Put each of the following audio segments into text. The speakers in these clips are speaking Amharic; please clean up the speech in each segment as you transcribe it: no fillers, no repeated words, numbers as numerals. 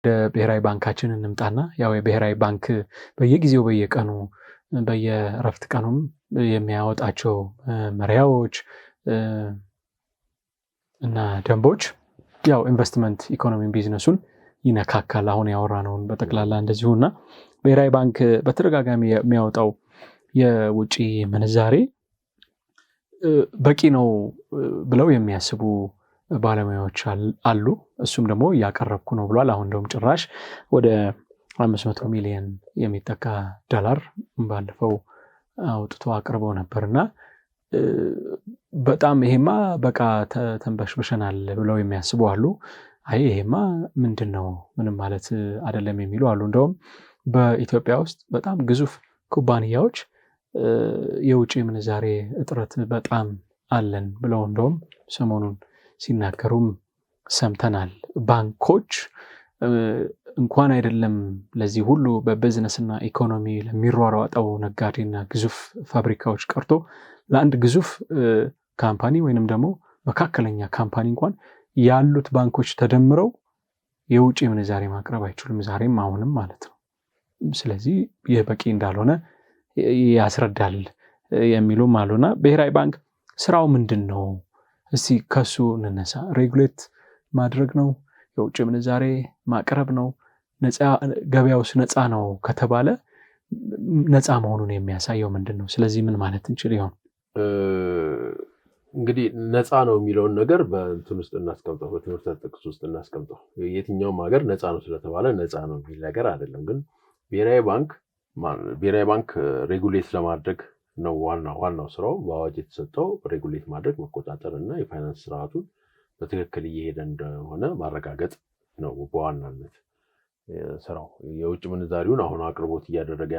ብሔራዊ ባንካችን እንምጣና ያው የብሔራዊ ባንክ በየጊዜው በየቀኑ በየእረፍት ቀኑም የሚያወጣቸው መመሪያዎች እና ደንቦች ያው ኢንቨስትመንት ኢኮኖሚ ቢዝነሱን ይነካካል። አሁን ያወራነውን በጠቅላላ እንደዚሁና ብሔራዊ ባንክ በተደጋጋሚ የሚያወጣው የውጪ ምንዛሬ በቂ ነው ብለው የሚያስቡ ባለሙያዎች አሉ። እሱም ደግሞ እያቀረብኩ ነው ብሏል። አሁን እንደውም ጭራሽ ወደ 500 ሚሊዮን የሚጠጋ ዶላር ባለፈው አውጥቶ አቅርበው ነበርና በጣም ይሄማ በቃ ተንበሽብሸናል ብለው የሚያስቡ አሉ። አይ ይሄማ ምንድነው ምንም ማለት አይደለም የሚሉ አሉ። እንደውም በኢትዮጵያ ውስጥ በጣም ግዙፍ ኩባንያዎች የውጪ ምንዛሬ እጥረት በጣም አለን ብለው እንደውም ሰሞኑን ሲናገሩም ሰምተናል። ባንኮች እንኳን አይደለም ለዚህ ሁሉ በቢዝነስና ኢኮኖሚ ለሚሯሯጠው ነጋዴና ግዙፍ ፋብሪካዎች ቀርቶ ለአንድ ግዙፍ ካምፓኒ ወይንም ደግሞ መካከለኛ ካምፓኒ እንኳን ያሉት ባንኮች ተደምረው የውጪ ምንዛሬ ማቅረብ አይችሉም፣ ዛሬም አሁንም ማለት ነው። ስለዚህ ይህ በቂ እንዳልሆነ ያስረዳል የሚሉም አሉና ብሔራዊ ባንክ ስራው ምንድን ነው? እስቲ ከሱ እንነሳ። ሬጉሌት ማድረግ ነው? የውጭ ምንዛሬ ማቅረብ ነው? ገበያውስ ነፃ ነው ከተባለ ነፃ መሆኑን የሚያሳየው ምንድን ነው? ስለዚህ ምን ማለት እንችል ይሆን? እንግዲህ ነፃ ነው የሚለውን ነገር በእንትን ውስጥ እናስቀምጠው፣ በትምህርት ጥቅስ ውስጥ እናስቀምጠው። የትኛውም ሀገር ነፃ ነው ስለተባለ ነፃ ነው የሚል ነገር አይደለም። ግን ብሔራዊ ባንክ ሬጉሌት ለማድረግ ነው ዋናው ስራው። በአዋጅ የተሰጠው ሬጉሌት ማድረግ፣ መቆጣጠር እና የፋይናንስ ስርዓቱን በትክክል እየሄደ እንደሆነ ማረጋገጥ ነው በዋናነት ስራው። የውጭ ምንዛሪውን አሁን አቅርቦት እያደረገ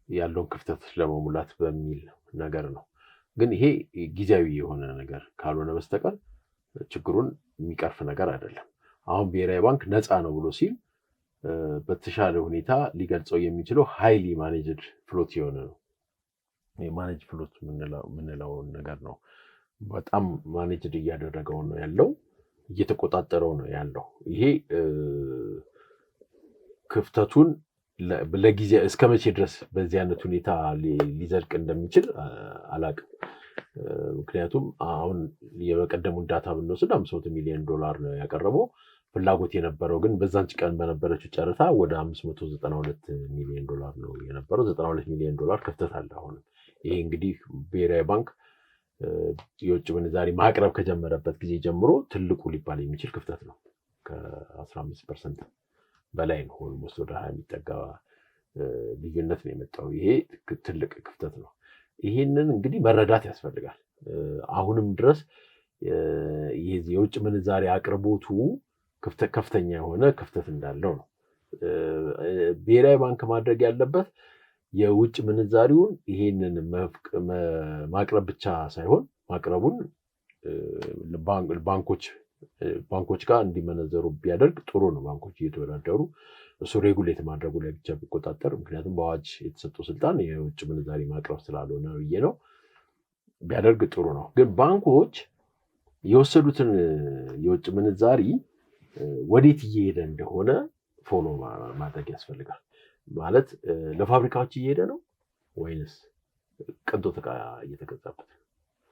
ያለውን ክፍተት ለመሙላት በሚል ነገር ነው። ግን ይሄ ጊዜያዊ የሆነ ነገር ካልሆነ በስተቀር ችግሩን የሚቀርፍ ነገር አይደለም። አሁን ብሔራዊ ባንክ ነፃ ነው ብሎ ሲል በተሻለ ሁኔታ ሊገልጸው የሚችለው ሃይሊ ማኔጅድ ፍሎት የሆነ ነው። የማኔጅ ፍሎት የምንለው ነገር ነው። በጣም ማኔጅድ እያደረገው ነው ያለው፣ እየተቆጣጠረው ነው ያለው። ይሄ ክፍተቱን ለጊዜ እስከ መቼ ድረስ በዚህ አይነት ሁኔታ ሊዘልቅ እንደሚችል አላቅም። ምክንያቱም አሁን የበቀደሙን ዳታ ብንወስድ 500 ሚሊዮን ዶላር ነው ያቀረበው። ፍላጎት የነበረው ግን በዛንች ቀን በነበረችው ጨረታ ወደ 592 ሚሊዮን ዶላር ነው የነበረው። 92 ሚሊዮን ዶላር ክፍተት አለ አሁን። ይሄ እንግዲህ ብሔራዊ ባንክ የውጭ ምንዛሪ ማቅረብ ከጀመረበት ጊዜ ጀምሮ ትልቁ ሊባል የሚችል ክፍተት ነው። ከ15% በላይ ነው፣ ኦልሞስት ወደ 20 የሚጠጋ ልዩነት ነው የመጣው። ይሄ ትልቅ ክፍተት ነው። ይሄንን እንግዲህ መረዳት ያስፈልጋል። አሁንም ድረስ የውጭ ምንዛሪ አቅርቦቱ ከፍተኛ የሆነ ክፍተት እንዳለው ነው። ብሔራዊ ባንክ ማድረግ ያለበት የውጭ ምንዛሪውን ይሄንን ማቅረብ ብቻ ሳይሆን ማቅረቡን ባንኮች ጋር እንዲመነዘሩ ቢያደርግ ጥሩ ነው። ባንኮች እየተወዳደሩ እሱ ሬጉሌት ማድረጉ ላይ ብቻ ቢቆጣጠር፣ ምክንያቱም በአዋጅ የተሰጠው ስልጣን የውጭ ምንዛሪ ማቅረብ ስላልሆነ ብዬ ነው፣ ቢያደርግ ጥሩ ነው። ግን ባንኮች የወሰዱትን የውጭ ምንዛሪ ወዴት እየሄደ እንደሆነ ፎሎ ማድረግ ያስፈልጋል። ማለት ለፋብሪካዎች እየሄደ ነው ወይንስ ቅንጦት ዕቃ እየተገዛበት?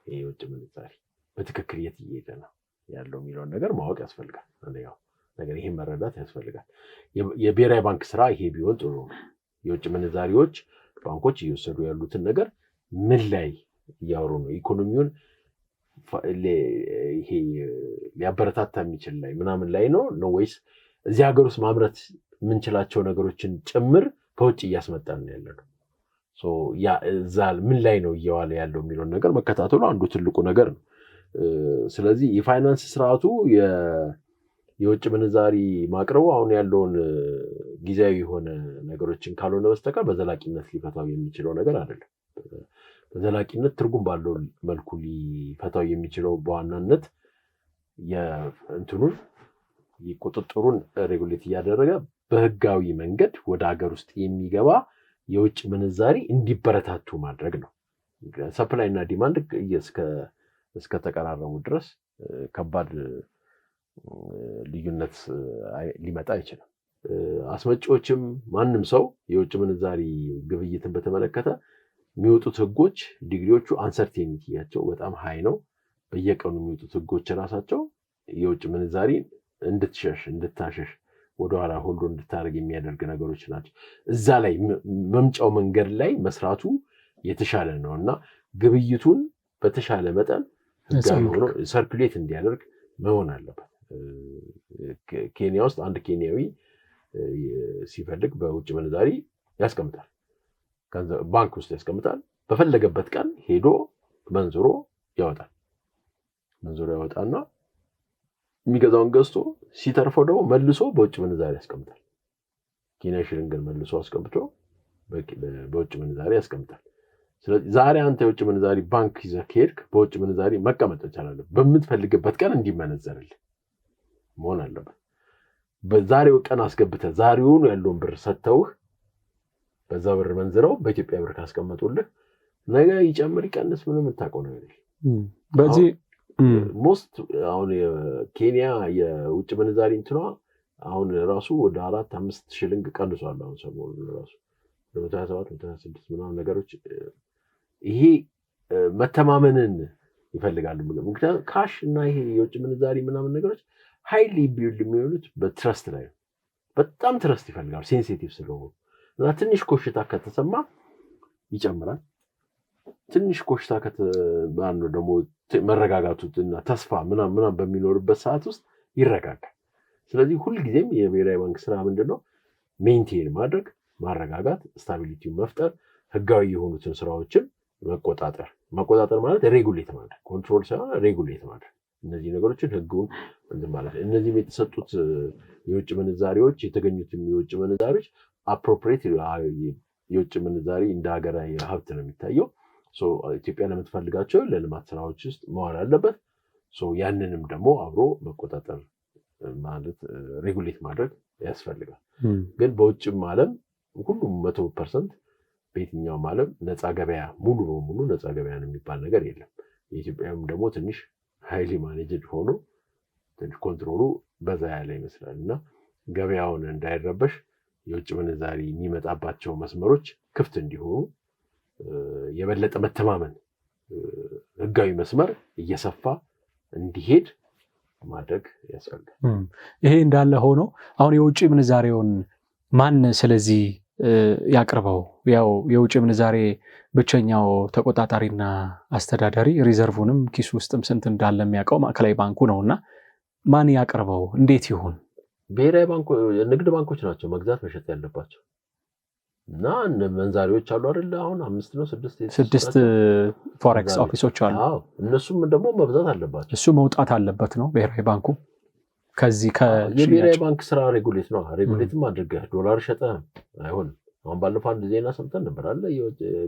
ይሄ የውጭ ምንዛሪ በትክክል የት እየሄደ ነው ያለው የሚለውን ነገር ማወቅ ያስፈልጋል። አንደኛው ነገር ይሄን መረዳት ያስፈልጋል። የብሔራዊ ባንክ ስራ ይሄ ቢሆን ጥሩ ነው። የውጭ ምንዛሪዎች ባንኮች እየወሰዱ ያሉትን ነገር ምን ላይ እያወሩ ነው? ኢኮኖሚውን ይሄ ሊያበረታታ የሚችል ላይ ምናምን ላይ ነው ወይስ እዚህ ሀገር ውስጥ ማምረት የምንችላቸው ነገሮችን ጭምር ከውጭ እያስመጣን ነው ያለነው? እዛ ምን ላይ ነው እየዋለ ያለው የሚለውን ነገር መከታተሉ አንዱ ትልቁ ነገር ነው። ስለዚህ የፋይናንስ ስርዓቱ የውጭ ምንዛሪ ማቅረቡ አሁን ያለውን ጊዜያዊ የሆነ ነገሮችን ካልሆነ በስተቀር በዘላቂነት ሊፈታው የሚችለው ነገር አይደለም። በዘላቂነት ትርጉም ባለው መልኩ ሊፈታው የሚችለው በዋናነት የእንትኑን ቁጥጥሩን ሬጉሌት እያደረገ በህጋዊ መንገድ ወደ ሀገር ውስጥ የሚገባ የውጭ ምንዛሪ እንዲበረታቱ ማድረግ ነው። ሰፕላይ እና ዲማንድ እስከ ተቀራረቡ ድረስ ከባድ ልዩነት ሊመጣ አይችልም። አስመጪዎችም ማንም ሰው የውጭ ምንዛሪ ግብይትን በተመለከተ የሚወጡት ህጎች ዲግሪዎቹ አንሰርቴኒቲያቸው በጣም ሃይ ነው። በየቀኑ የሚወጡት ህጎች ራሳቸው የውጭ ምንዛሪ እንድታሸሽ ወደኋላ ሆልዶ እንድታደርግ የሚያደርግ ነገሮች ናቸው። እዛ ላይ መምጫው መንገድ ላይ መስራቱ የተሻለ ነው እና ግብይቱን በተሻለ መጠን ህጋዊ ሆኖ ሰርኩሌት እንዲያደርግ መሆን አለበት። ኬንያ ውስጥ አንድ ኬንያዊ ሲፈልግ በውጭ ምንዛሪ ያስቀምጣል፣ ባንክ ውስጥ ያስቀምጣል። በፈለገበት ቀን ሄዶ መንዝሮ ያወጣል። መንዝሮ ያወጣና የሚገዛውን ገዝቶ ሲተርፈው ደግሞ መልሶ በውጭ ምንዛሪ ያስቀምጣል። ኬንያ ሽልንግን መልሶ አስቀምጦ በውጭ ምንዛሪ ያስቀምጣል። ስለዚህ ዛሬ አንተ የውጭ ምንዛሪ ባንክ ይዘህ ከሄድክ በውጭ ምንዛሪ መቀመጥ ትችላለህ። በምትፈልግበት ቀን እንዲመነዘርልህ መሆን አለበት። በዛሬው ቀን አስገብተህ ዛሬውን ያለውን ብር ሰጥተውህ በዛ ብር መንዝረው በኢትዮጵያ ብር ካስቀመጡልህ ነገ ይጨምር ይቀንስ ምንም የምታውቀው ነገር የለም። በዚህ ሞስት አሁን የኬንያ የውጭ ምንዛሪ እንትኗ አሁን ራሱ ወደ 4-5 ሽልንግ ቀንሷል። አሁን ሰሞኑን ራሱ 127-126 ምናምን ነገሮች ይሄ መተማመንን ይፈልጋሉ። ምክንያቱም ካሽ እና ይሄ የውጭ ምንዛሪ ምናምን ነገሮች ሃይሊ ቢልድ የሚሆኑት በትረስት ላይ ነው። በጣም ትረስት ይፈልጋሉ ሴንሲቲቭ ስለሆኑ እና ትንሽ ኮሽታ ከተሰማ ይጨምራል። ትንሽ ኮሽታ ከተባለ ደግሞ መረጋጋቱና ተስፋ ምናምን በሚኖርበት ሰዓት ውስጥ ይረጋጋል። ስለዚህ ሁልጊዜም የብሔራዊ ባንክ ስራ ምንድነው? ሜንቴን ማድረግ፣ ማረጋጋት፣ ስታቢሊቲውን መፍጠር፣ ህጋዊ የሆኑትን ስራዎችን መቆጣጠር ማለት ሬጉሌት ማድረግ፣ ኮንትሮል ሳይሆን ሬጉሌት ማድረግ። እነዚህ ነገሮችን ህጉን እንትን ማለት እነዚህም የተሰጡት የውጭ ምንዛሪዎች የተገኙትም የውጭ ምንዛሪዎች አፕሮፕሪየት የውጭ ምንዛሪ እንደ ሀገራዊ ሀብት ነው የሚታየው። ኢትዮጵያ ለምትፈልጋቸው ለልማት ስራዎች ውስጥ መዋል አለበት። ያንንም ደግሞ አብሮ መቆጣጠር ማለት ሬጉሌት ማድረግ ያስፈልጋል። ግን በውጭም ዓለም ሁሉም 100% በየትኛውም ዓለም ነፃ ገበያ ሙሉ በሙሉ ነፃ ገበያ ነው የሚባል ነገር የለም። የኢትዮጵያም ደግሞ ትንሽ ሃይሊ ማኔጅድ ሆኖ ትንሽ ኮንትሮሉ በዛ ያለ ይመስላል እና ገበያውን እንዳይረበሽ የውጭ ምንዛሪ የሚመጣባቸው መስመሮች ክፍት እንዲሆኑ የበለጠ መተማመን ህጋዊ መስመር እየሰፋ እንዲሄድ ማድረግ ያስፈልጋል። ይሄ እንዳለ ሆኖ አሁን የውጭ ምንዛሬውን ማን ስለዚህ ያቅርበው? ያው የውጭ ምንዛሬ ብቸኛው ተቆጣጣሪና አስተዳዳሪ ሪዘርቭንም ኪስ ውስጥም ስንት እንዳለ የሚያውቀው ማዕከላዊ ባንኩ ነውና ማን ያቅርበው? እንዴት ይሁን? ብሔራዊ ባንኩ ንግድ ባንኮች ናቸው መግዛት መሸጥ ያለባቸው እና መንዛሪዎች አሉ አይደል? አሁን 5 ነው 6 ፎሬክስ ኦፊሶች አሉ። እነሱም ደግሞ መብዛት አለባቸው። እሱ መውጣት አለበት ነው ብሔራዊ ባንኩ። ከዚህ የብሔራዊ ባንክ ስራ ሬጉሌት ነው። ሬጉሌትም አድርገህ ዶላር ሸጠህ አይሆንም። አሁን ባለፈው አንድ ዜና ሰምተን ነበር አለ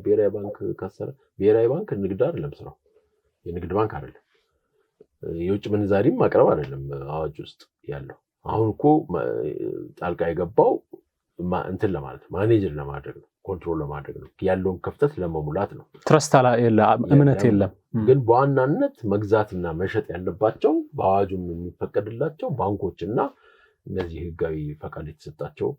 ብሔራዊ ባንክ ከሰረ። ብሔራዊ ባንክ ንግድ አይደለም ስራው፣ የንግድ ባንክ አይደለም። የውጭ ምንዛሪም ማቅረብ አይደለም አዋጅ ውስጥ ያለው። አሁን እኮ ጣልቃ የገባው እንትን ለማለት ማኔጀር ለማድረግ ነው፣ ኮንትሮል ለማድረግ ነው፣ ያለውን ክፍተት ለመሙላት ነው። ትረስት እምነት የለም። ግን በዋናነት መግዛትና መሸጥ ያለባቸው በአዋጁም የሚፈቀድላቸው ባንኮችና እነዚህ ህጋዊ ፈቃድ የተሰጣቸው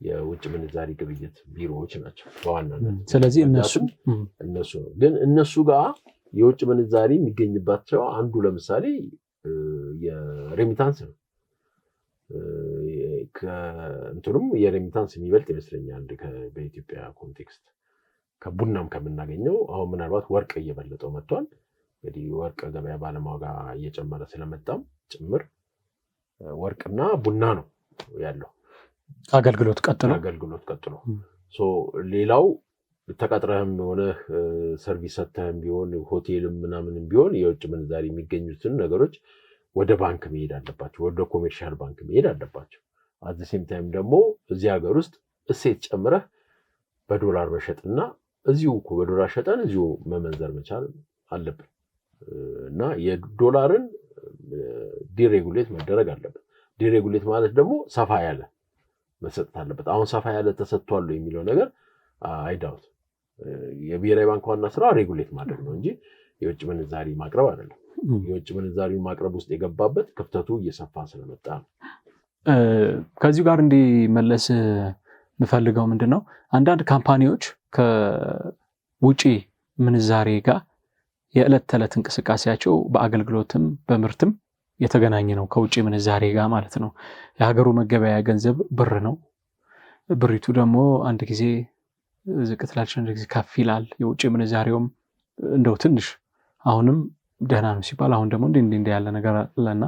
የውጭ ምንዛሪ ግብይት ቢሮዎች ናቸው በዋናነት። ስለዚህ እነሱ ግን እነሱ ጋር የውጭ ምንዛሪ የሚገኝባቸው አንዱ ለምሳሌ የሬሚታንስ ነው። ከእንትኑም የሬሚታንስ የሚበልጥ ይመስለኛል በኢትዮጵያ ኮንቴክስት ከቡናም ከምናገኘው። አሁን ምናልባት ወርቅ እየበለጠው መጥቷል። እንግዲህ ወርቅ ገበያ ባለማጋ እየጨመረ ስለመጣም ጭምር ወርቅና ቡና ነው ያለው አገልግሎት ቀጥሎ። ሌላው ተቀጥረህም ሆነ ሰርቪስ ሰጥተህም ቢሆን ሆቴልም ምናምንም ቢሆን የውጭ ምንዛሪ የሚገኙትን ነገሮች ወደ ባንክ መሄድ አለባቸው፣ ወደ ኮሜርሻል ባንክ መሄድ አለባቸው። አት ዘ ሴም ታይም ደግሞ እዚህ ሀገር ውስጥ እሴት ጨምረህ በዶላር መሸጥና እዚሁ እኮ በዶላር ሸጠን እዚሁ መመንዘር መቻል አለብን እና የዶላርን ዲሬጉሌት መደረግ አለበት። ዲሬጉሌት ማለት ደግሞ ሰፋ ያለ መሰጠት አለበት። አሁን ሰፋ ያለ ተሰጥቷል የሚለው ነገር አይዳውት። የብሔራዊ ባንክ ዋና ስራ ሬጉሌት ማድረግ ነው እንጂ የውጭ ምንዛሪ ማቅረብ አይደለም። የውጭ ምንዛሪውን ማቅረብ ውስጥ የገባበት ክፍተቱ እየሰፋ ስለመጣ ነው። ከዚሁ ጋር እንዲመለስ የምፈልገው ምንድን ነው አንዳንድ ካምፓኒዎች ከውጪ ምንዛሬ ጋር የዕለት ተዕለት እንቅስቃሴያቸው በአገልግሎትም በምርትም የተገናኘ ነው ከውጪ ምንዛሬ ጋር ማለት ነው። የሀገሩ መገበያያ ገንዘብ ብር ነው። ብሪቱ ደግሞ አንድ ጊዜ ዝቅ ትላለች፣ አንድ ጊዜ ከፍ ይላል። የውጭ ምንዛሬውም እንደው ትንሽ አሁንም ደህና ነው ሲባል አሁን ደግሞ እንዲህ ያለ ነገር አለና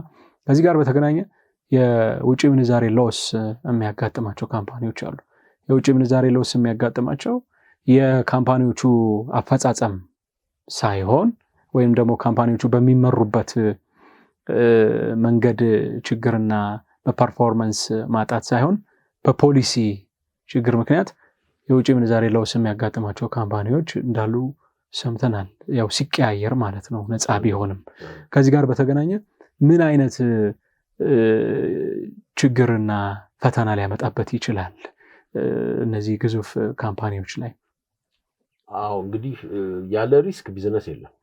ከዚህ ጋር በተገናኘ የውጭ ምንዛሬ ሎስ የሚያጋጥማቸው ካምፓኒዎች አሉ። የውጭ ምንዛሬ ሎስ የሚያጋጥማቸው የካምፓኒዎቹ አፈጻጸም ሳይሆን ወይም ደግሞ ካምፓኒዎቹ በሚመሩበት መንገድ ችግርና በፐርፎርማንስ ማጣት ሳይሆን በፖሊሲ ችግር ምክንያት የውጭ ምንዛሬ ሎስ የሚያጋጥማቸው ካምፓኒዎች እንዳሉ ሰምተናል። ያው ሲቀያየር ማለት ነው ነፃ ቢሆንም። ከዚህ ጋር በተገናኘ ምን አይነት ችግርና ፈተና ሊያመጣበት ይችላል እነዚህ ግዙፍ ካምፓኒዎች ላይ? አዎ እንግዲህ ያለ ሪስክ ቢዝነስ የለም።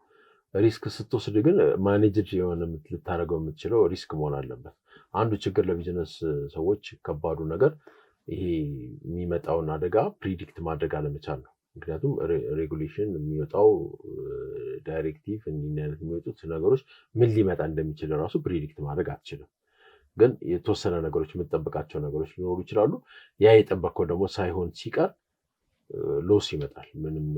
ሪስክ ስትወስድ ግን ማኔጅድ የሆነ ልታደርገው የምትችለው ሪስክ መሆን አለበት። አንዱ ችግር ለቢዝነስ ሰዎች ከባዱ ነገር ይሄ የሚመጣውን አደጋ ፕሪዲክት ማድረግ አለመቻል ነው። ምክንያቱም ሬጉሌሽን የሚወጣው ዳይሬክቲቭ አይነት የሚወጡት ነገሮች ምን ሊመጣ እንደሚችል ራሱ ፕሪዲክት ማድረግ አትችልም። ግን የተወሰነ ነገሮች የምትጠብቃቸው ነገሮች ሊኖሩ ይችላሉ። ያ የጠበቀው ደግሞ ሳይሆን ሲቀር ሎስ ይመጣል። ምንም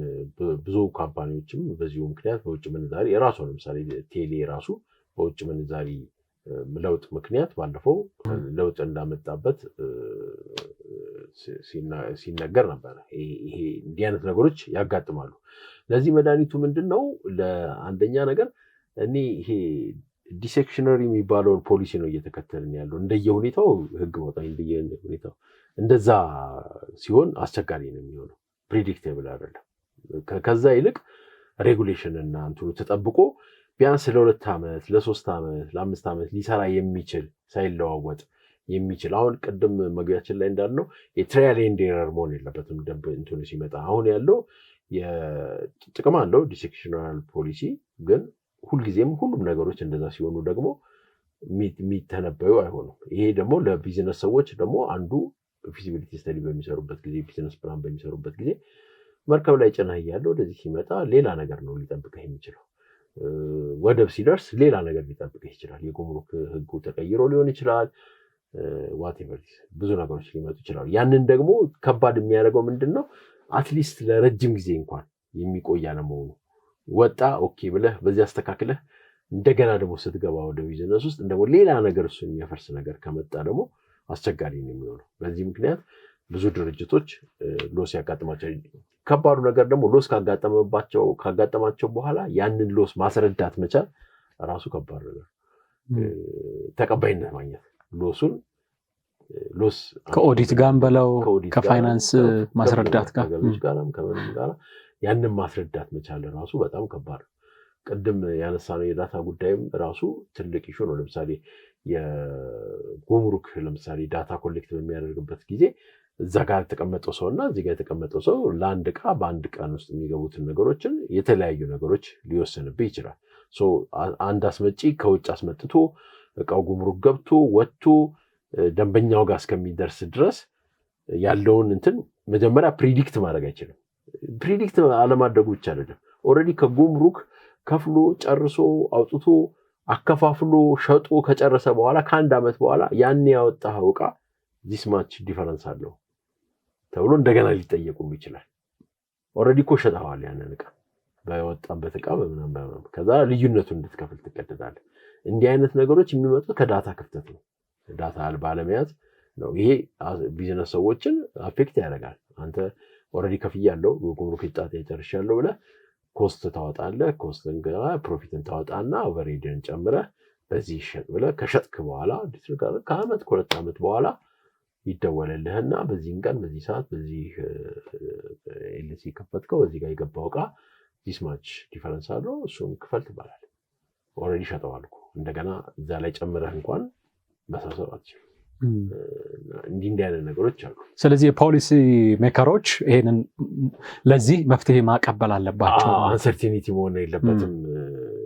ብዙ ካምፓኒዎችም በዚሁ ምክንያት በውጭ ምንዛሪ የራሱ ለምሳሌ ቴሌ ራሱ በውጭ ምንዛሪ ለውጥ ምክንያት ባለፈው ለውጥ እንዳመጣበት ሲነገር ነበር። ይሄ እንዲህ አይነት ነገሮች ያጋጥማሉ። ለዚህ መድኃኒቱ ምንድን ነው? ለአንደኛ ነገር እኔ ይሄ ዲሴክሽነሪ የሚባለውን ፖሊሲ ነው እየተከተልን ያለው። እንደየሁኔታው ህግ መውጣት እንደየሁኔታው እንደዛ ሲሆን አስቸጋሪ ነው የሚሆነው። ፕሪዲክቴብል አይደለም። ከዛ ይልቅ ሬጉሌሽን እና እንትኑ ተጠብቆ ቢያንስ ለ2 ዓመት ለ3 ዓመት ለ5 ዓመት ሊሰራ የሚችል ሳይለዋወጥ የሚችል አሁን ቅድም መግቢያችን ላይ እንዳልነው የትራያል ኤንድ ኤረር መሆን የለበትም። ደንብ እንትኑ ሲመጣ አሁን ያለው የጥቅም አለው ዲሴክሽናል ፖሊሲ፣ ግን ሁልጊዜም ሁሉም ነገሮች እንደዛ ሲሆኑ ደግሞ የሚተነበዩ አይሆኑም። ይሄ ደግሞ ለቢዝነስ ሰዎች ደግሞ አንዱ ፊዚቢሊቲ ስተዲ በሚሰሩበት ጊዜ ቢዝነስ ፕላን በሚሰሩበት ጊዜ መርከብ ላይ ጭነህ እያለ ወደዚህ ሲመጣ ሌላ ነገር ነው ሊጠብቅህ የሚችለው። ወደብ ሲደርስ ሌላ ነገር ሊጠብቅህ ይችላል። የጉምሩክ ህጉ ተቀይሮ ሊሆን ይችላል። ዋቴቨር ብዙ ነገሮች ሊመጡ ይችላሉ። ያንን ደግሞ ከባድ የሚያደርገው ምንድነው? አትሊስት ለረጅም ጊዜ እንኳን የሚቆይ አለመሆኑ። ወጣ ኦኬ ብለህ በዚህ አስተካክለህ እንደገና ደግሞ ስትገባ ወደ ቢዝነስ ውስጥ ደግሞ ሌላ ነገር እሱን የሚያፈርስ ነገር ከመጣ ደግሞ አስቸጋሪ ነው የሚሆነው። በዚህ ምክንያት ብዙ ድርጅቶች ሎስ ያጋጥማቸዋል። ከባዱ ነገር ደግሞ ሎስ ካጋጠማቸው በኋላ ያንን ሎስ ማስረዳት መቻል ራሱ ከባድ ነገር፣ ተቀባይነት ማግኘት ሎስ ከኦዲት ጋር በለው ከፋይናንስ ማስረዳት ጋር ከምንም ጋር ያንን ማስረዳት መቻል ራሱ በጣም ከባድ ነው። ቅድም ያነሳነው የዳታ ጉዳይም ራሱ ትልቅ ኢሹ ነው። ለምሳሌ የጉምሩክ ለምሳሌ ዳታ ኮሌክት በሚያደርግበት ጊዜ እዛ ጋር የተቀመጠው ሰው እና እዚህ ጋር የተቀመጠው ሰው ለአንድ ዕቃ በአንድ ቀን ውስጥ የሚገቡትን ነገሮችን የተለያዩ ነገሮች ሊወሰንብህ ይችላል። አንድ አስመጪ ከውጭ አስመጥቶ ዕቃው ጉምሩክ ገብቶ ወጥቶ ደንበኛው ጋር እስከሚደርስ ድረስ ያለውን እንትን መጀመሪያ ፕሪዲክት ማድረግ አይችልም። ፕሪዲክት አለማድረጉ ብቻ አይደለም፣ ኦልሬዲ ከጉምሩክ ከፍሎ ጨርሶ አውጥቶ አከፋፍሎ ሸጦ ከጨረሰ በኋላ ከ1 ዓመት በኋላ ያን ያወጣው ዕቃ ዲስ ማች ዲፈረንስ አለው ተብሎ እንደገና ሊጠየቁ ይችላል። ኦልሬዲ እኮ ሸጠዋል ያንን ዕቃ በወጣበት ዕቃ በምናምን ከዛ ልዩነቱን እንድትከፍል ትቀደዳለህ። እንዲህ አይነት ነገሮች የሚመጡት ከዳታ ክፍተት ነው። ዳታ ባለመያዝ ነው። ይሄ ቢዝነስ ሰዎችን አፌክት ያደርጋል። አንተ ኦልሬዲ ከፍያለሁ ጉምሩክ ይጣጣ ይጨርሻለሁ ብለህ ኮስት ታወጣለህ። ኮስትን ጋር ፕሮፊትን ታወጣና ኦቨርሄድን ጨምረህ በዚህ ሸጥ ብለህ ከሸጥክ በኋላ ዲስሪጋርድ ከአመት ከ2 ዓመት በኋላ ይደወልልህና በዚህ ቀን በዚህ ሰዓት በዚህ ኤልሲ ከፈትከው በዚህ ጋር የገባው ዕቃ ዲስ ማች ዲፈረንስ አለው እሱን ክፈል ትባላለህ። ኦልሬዲ ሸጠዋል እኮ እንደገና እዛ ላይ ጨምረህ እንኳን መሳሰብ አትችልም። እንዲህ አይነት ነገሮች አሉ። ስለዚህ የፖሊሲ ሜከሮች ይሄንን ለዚህ መፍትሄ ማቀበል አለባቸው። አንሰርቲኒቲ መሆን የለበትም።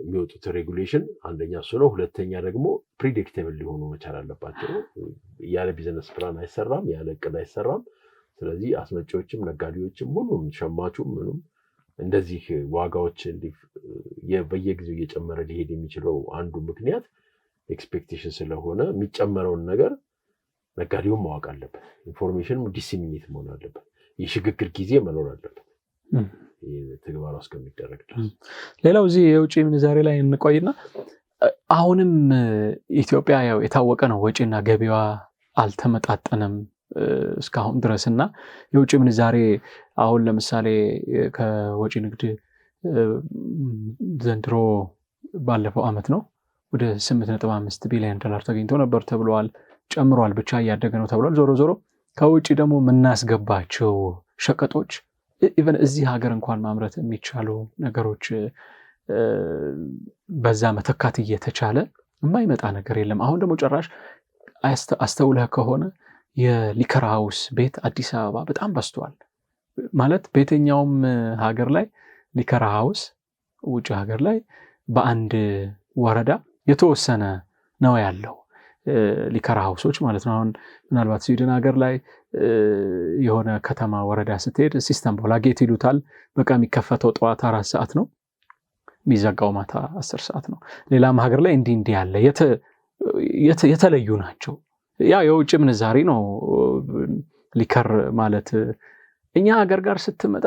የሚወጡት ሬጉሌሽን አንደኛ እሱ ነው። ሁለተኛ ደግሞ ፕሪዲክቴብል ሊሆኑ መቻል አለባቸው። ያለ ቢዝነስ ፕላን አይሰራም፣ ያለ እቅድ አይሰራም። ስለዚህ አስመጪዎችም ነጋዴዎችም ሁሉም ሸማቹም ምኑም እንደዚህ ዋጋዎች በየጊዜው እየጨመረ ሊሄድ የሚችለው አንዱ ምክንያት ኤክስፔክቴሽን ስለሆነ የሚጨመረውን ነገር ነጋዴውን ማወቅ አለበት። ኢንፎርሜሽን ዲሲሚኔት መሆን አለበት። የሽግግር ጊዜ መኖር አለበት ተግባሩ እስከሚደረግ ድረስ። ሌላው እዚህ የውጭ ምንዛሬ ላይ እንቆይና አሁንም ኢትዮጵያ ያው የታወቀ ነው ወጪና ገቢዋ አልተመጣጠነም እስካሁን ድረስና የውጭ ምንዛሬ አሁን ለምሳሌ ከወጪ ንግድ ዘንድሮ ባለፈው አመት ነው ወደ 8.5 ቢሊዮን ዶላር ተገኝቶ ነበር ተብሏል። ጨምሯል፣ ብቻ እያደገ ነው ተብሏል። ዞሮ ዞሮ ከውጭ ደግሞ የምናስገባቸው ሸቀጦች ኢቨን እዚህ ሀገር እንኳን ማምረት የሚቻሉ ነገሮች በዛ መተካት እየተቻለ የማይመጣ ነገር የለም። አሁን ደግሞ ጭራሽ አስተውለህ ከሆነ የሊከር ሃውስ ቤት አዲስ አበባ በጣም በዝቷል። ማለት በየትኛውም ሀገር ላይ ሊከር ሃውስ ውጭ ሀገር ላይ በአንድ ወረዳ የተወሰነ ነው ያለው ሊከር ሃውሶች ማለት ነው። አሁን ምናልባት ስዊድን ሀገር ላይ የሆነ ከተማ ወረዳ ስትሄድ ሲስተም ቦላጌት ይሉታል። በቃ የሚከፈተው ጠዋት 4 ሰዓት ነው፣ የሚዘጋው ማታ 10 ሰዓት ነው። ሌላም ሀገር ላይ እንዲህ ያለ የተለዩ ናቸው። ያ የውጭ ምንዛሪ ነው ሊከር ማለት። እኛ ሀገር ጋር ስትመጣ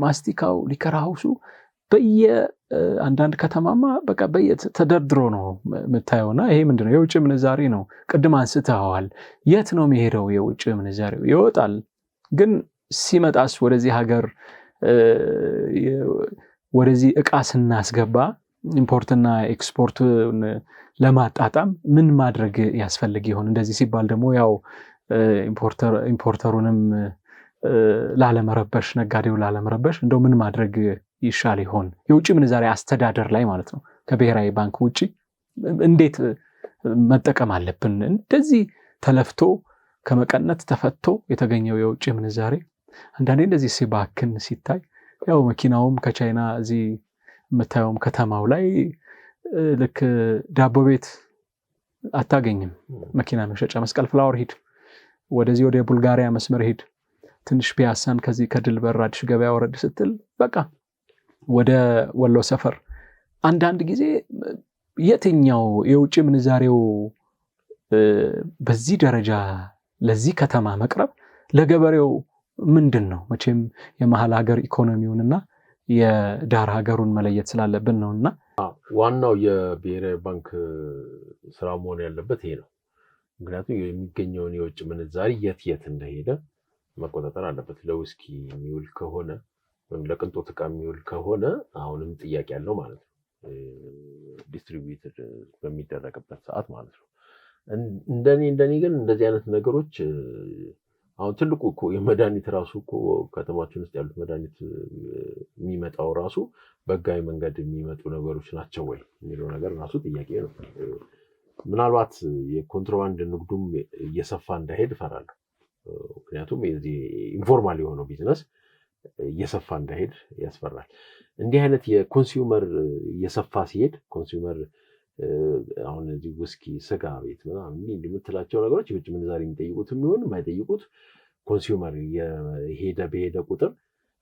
ማስቲካው ሊከር ሃውሱ አንዳንድ ከተማማ በቃ ተደርድሮ ነው የምታየውና ይሄ ምንድነው? የውጭ ምንዛሪ ነው። ቅድም አንስተዋል። የት ነው የሚሄደው የውጭ ምንዛሪው? ይወጣል፣ ግን ሲመጣስ ወደዚህ ሀገር ወደዚህ እቃ ስናስገባ ኢምፖርትና ኤክስፖርት ለማጣጣም ምን ማድረግ ያስፈልግ ይሆን? እንደዚህ ሲባል ደግሞ ያው ኢምፖርተሩንም ላለመረበሽ፣ ነጋዴው ላለመረበሽ እንደው ምን ማድረግ ይሻል ይሆን? የውጭ ምንዛሪ አስተዳደር ላይ ማለት ነው። ከብሔራዊ ባንክ ውጪ እንዴት መጠቀም አለብን? እንደዚህ ተለፍቶ ከመቀነት ተፈቶ የተገኘው የውጭ ምንዛሪ አንዳንዴ እንደዚህ ሲባክን ሲታይ ያው መኪናውም ከቻይና እዚህ የምታየውም ከተማው ላይ ልክ ዳቦ ቤት አታገኝም። መኪና መሸጫ መስቀል ፍላወር ሂድ፣ ወደዚህ ወደ ቡልጋሪያ መስመር ሂድ፣ ትንሽ ፒያሳን ከዚህ ከድልበር አዲስ ገበያ ወረድ ስትል በቃ ወደ ወሎ ሰፈር። አንዳንድ ጊዜ የትኛው የውጭ ምንዛሬው በዚህ ደረጃ ለዚህ ከተማ መቅረብ ለገበሬው ምንድን ነው? መቼም የመሀል ሀገር ኢኮኖሚውንና የዳር ሀገሩን መለየት ስላለብን ነውና ዋናው የብሔራዊ ባንክ ስራ መሆን ያለበት ይሄ ነው። ምክንያቱም የሚገኘውን የውጭ ምንዛሪ የት እንደሄደ መቆጣጠር አለበት። ለውስኪ የሚውል ከሆነ ወይም ለቅንጦት ዕቃ የሚውል ከሆነ አሁንም ጥያቄ ያለው ማለት ነው፣ ዲስትሪቢዩትድ በሚደረግበት ሰዓት ማለት ነው። እንደኔ ግን እንደዚህ አይነት ነገሮች አሁን ትልቁ እኮ የመድኃኒት ራሱ እኮ ከተማችን ውስጥ ያሉት መድኃኒት የሚመጣው ራሱ በህጋዊ መንገድ የሚመጡ ነገሮች ናቸው ወይ የሚለው ነገር ራሱ ጥያቄ ነው። ምናልባት የኮንትሮባንድ ንግዱም እየሰፋ እንዳይሄድ እፈራለሁ። ምክንያቱም የዚህ ኢንፎርማል የሆነው ቢዝነስ እየሰፋ እንዳይሄድ ያስፈራል። እንዲህ አይነት የኮንሱመር እየሰፋ ሲሄድ ኮንሱመር አሁን እዚህ ውስኪ፣ ስጋ ቤት ምናምን እንደምትላቸው ነገሮች የውጭ ምንዛሪ የሚጠይቁት የሚሆን የማይጠይቁት ኮንሱመር በሄደ ቁጥር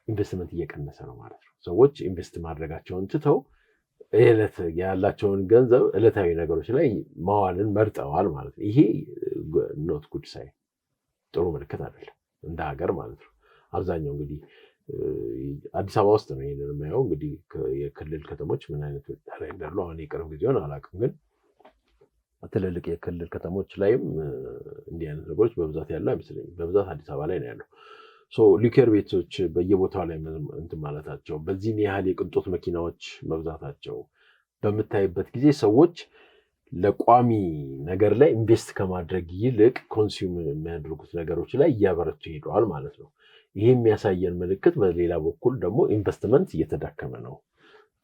ኢንቨስትመንት እየቀነሰ ነው ማለት ነው። ሰዎች ኢንቨስት ማድረጋቸውን ትተው እለት ያላቸውን ገንዘብ እለታዊ ነገሮች ላይ ማዋልን መርጠዋል ማለት ነው። ይሄ ኖት ጉድ ሳይን፣ ጥሩ ምልክት አይደለም እንደ ሀገር ማለት ነው። አብዛኛው እንግዲህ አዲስ አበባ ውስጥ ነው ይሄንን የማየው። እንግዲህ የክልል ከተሞች ምን አይነት ላይ እንዳሉ አሁን የቅርብ ጊዜውን አላውቅም፣ ግን ትልልቅ የክልል ከተሞች ላይም እንዲህ አይነት ነገሮች በብዛት ያለው አይመስለኝም። በብዛት አዲስ አበባ ላይ ነው ያለው። ሊከር ቤቶች በየቦታው ላይ እንትን ማለታቸው፣ በዚህም ያህል የቅንጦት መኪናዎች መብዛታቸው በምታይበት ጊዜ ሰዎች ለቋሚ ነገር ላይ ኢንቨስት ከማድረግ ይልቅ ኮንሱም የሚያደርጉት ነገሮች ላይ እያበረቱ ሄደዋል ማለት ነው። ይሄ የሚያሳየን ምልክት በሌላ በኩል ደግሞ ኢንቨስትመንት እየተዳከመ ነው።